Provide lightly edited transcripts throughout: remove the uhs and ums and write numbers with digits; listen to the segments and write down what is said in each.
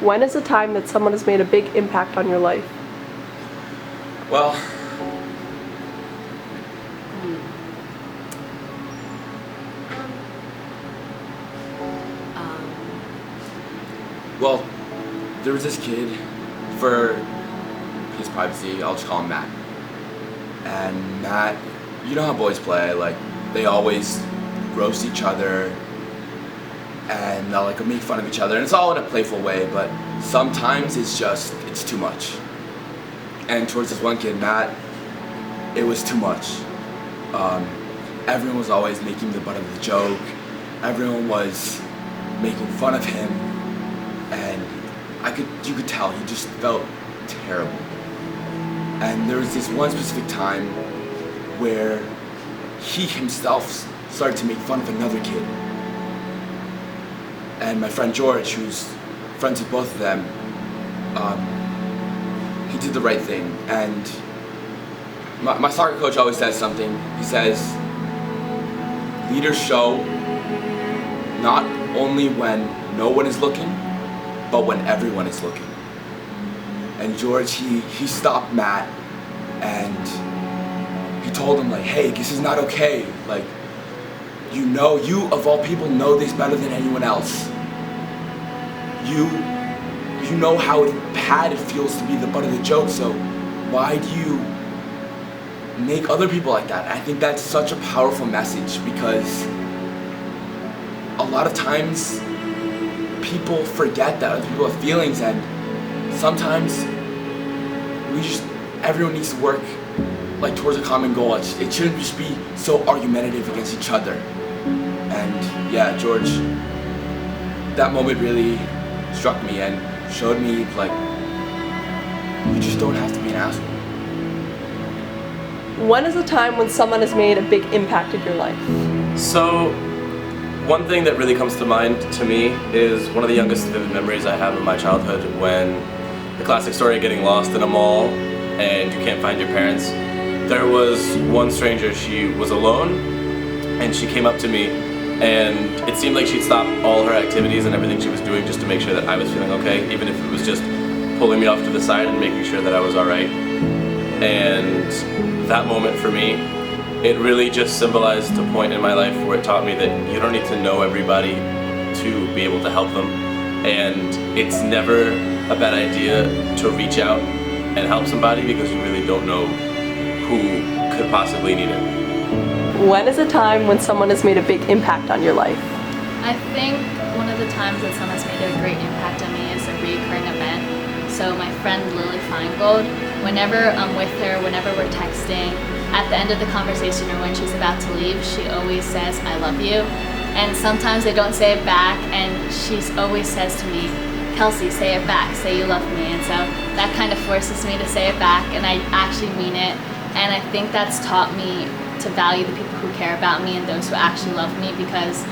When is a time that someone has made a big impact on your life? Well, well, there was this kid, for his privacy, I'll just call him Matt. And Matt, you know how boys play, like, they always roast each other, and they'll like make fun of each other, and it's all in a playful way, but sometimes it's too much. And towards this one kid, Matt, it was too much. Everyone was always making the butt of the joke, everyone was making fun of him, and you could tell he just felt terrible. And there was this one specific time where he himself started to make fun of another kid. And my friend George, who's friends with both of them, he did the right thing. And my soccer coach always says something. He says, leaders show not only when no one is looking, but when everyone is looking. And George, he stopped Matt, and he told him, like, hey, this is not okay. Like, you of all people know this better than anyone else. You know how bad it feels to be the butt of the joke, so why do you make other people like that? I think that's such a powerful message, because a lot of times people forget that other people have feelings, and sometimes everyone needs to work like towards a common goal. It shouldn't just be so argumentative against each other. And yeah, George, that moment really struck me and showed me, like, you just don't have to be an asshole. When is a time when someone has made a big impact in your life? So, one thing that really comes to mind to me is one of the youngest vivid memories I have of my childhood, when the classic story of getting lost in a mall and you can't find your parents. There was one stranger, she was alone, and she came up to me, and it seemed like she'd stop all her activities and everything she was doing just to make sure that I was feeling okay, even if it was just pulling me off to the side and making sure that I was alright. And that moment for me, it really just symbolized a point in my life where it taught me that you don't need to know everybody to be able to help them, and it's never a bad idea to reach out and help somebody, because you really don't know who could possibly need it. When is a time when someone has made a big impact on your life? I think one of the times that someone's made a great impact on me is a recurring event. So my friend Lily Feingold, whenever I'm with her, whenever we're texting, at the end of the conversation or when she's about to leave, she always says, I love you. And sometimes I don't say it back, and she always says to me, Kelsey, say it back, say you love me. And so that kind of forces me to say it back, and I actually mean it. And I think that's taught me to value the people who care about me and those who actually love me, because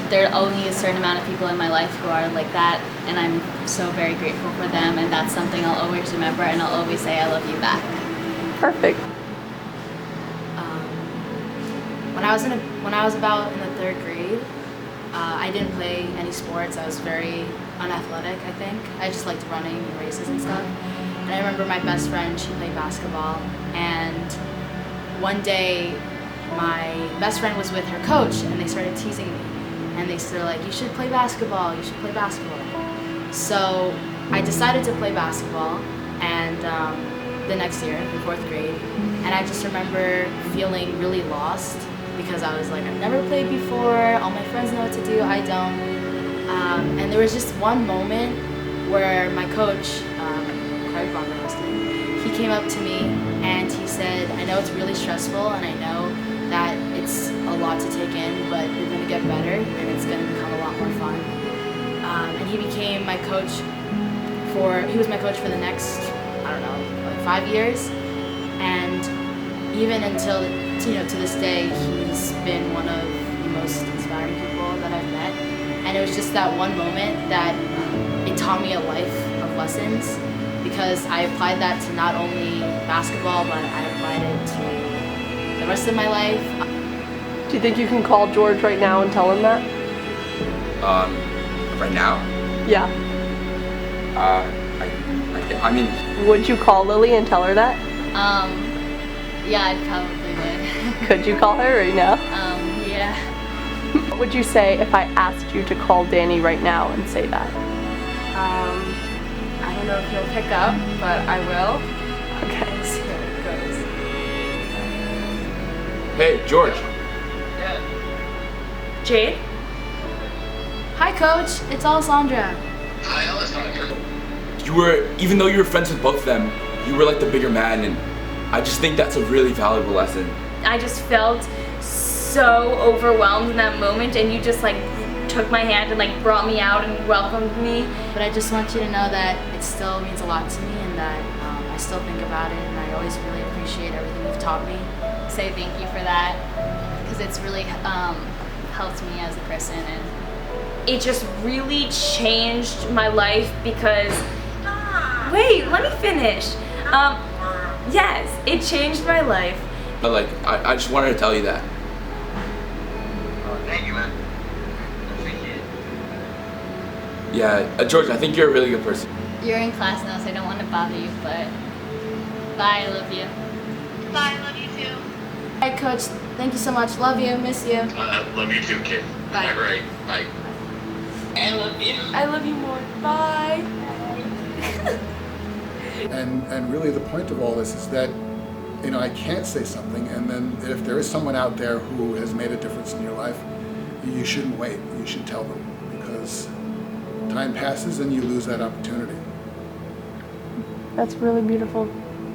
there are only a certain amount of people in my life who are like that, and I'm so very grateful for them, and that's something I'll always remember, and I'll always say I love you back. Perfect. When I was about in the 3rd grade, I didn't play any sports. I was very unathletic, I think. I just liked running and races and stuff. And I remember my best friend, she played basketball, and one day my best friend was with her coach, and they started teasing me. And they started like, you should play basketball, you should play basketball. So I decided to play basketball, and the next year, in 4th grade, and I just remember feeling really lost, because I was like, I've never played before, all my friends know what to do, I don't. And there was just one moment where my coach, Craig Von Rosten, he came up to me and he said, I know it's really stressful, and I know that it's a lot to take in, but you're going to get better, and it's going to become a lot more fun. And he became my coach he was my coach for the next, I don't know, like 5 years. And even until, to this day, he's been one of the most inspiring people that I've met. And it was just that one moment that it taught me a life of lessons, because I applied that to not only basketball, but I applied it to the rest of my life. Do you think you can call George right now and tell him that? Right now? Yeah. I mean, Would you call Lily and tell her that? Yeah, I probably would. Could you call her right now? Yeah. What would you say if I asked you to call Danny right now and say that? I don't know if he'll pick up, but I will. Okay. Let's see how it goes. hey, George. Jade? Hi, Coach. It's Alessandra. Even though you were friends with both of them, you were like the bigger man, and I just think that's a really valuable lesson. I just felt so overwhelmed in that moment, and you just like took my hand and like brought me out and welcomed me. But I just want you to know that it still means a lot to me, and that I still think about it, and I always really appreciate everything you've taught me. Say thank you for that, because it's really helped me as a person, and It just really changed my life because. Wait, let me finish. Yes, it changed my life. But like, I just wanted to tell you that. Thank you, man. Appreciate it. Yeah, George, I think you're a really good person. you're in class now, so I don't want to bother you, but bye, I love you. Bye, love you too. Hi, Coach. Thank you so much. Love you. Miss you. Love you too, kid. Bye. All right. Bye. I love you. I love you more. Bye. And really the point of all this is that, you know, I can't say something, and then if there is someone out there who has made a difference in your life, you shouldn't wait. You should tell them, because time passes and you lose that opportunity. That's really beautiful.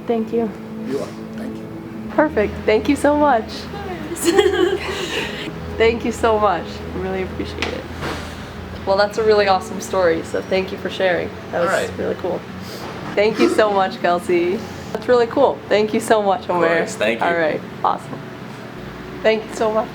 Thank you. You are. Thank you. Perfect. Thank you so much. Thank you so much. I really appreciate it. Well, that's a really awesome story, so thank you for sharing. That was Alright. really cool. Thank you so much, Kelsey. That's really cool. Thank you so much, Omer. course, thank you. All right, awesome. Thank you so much.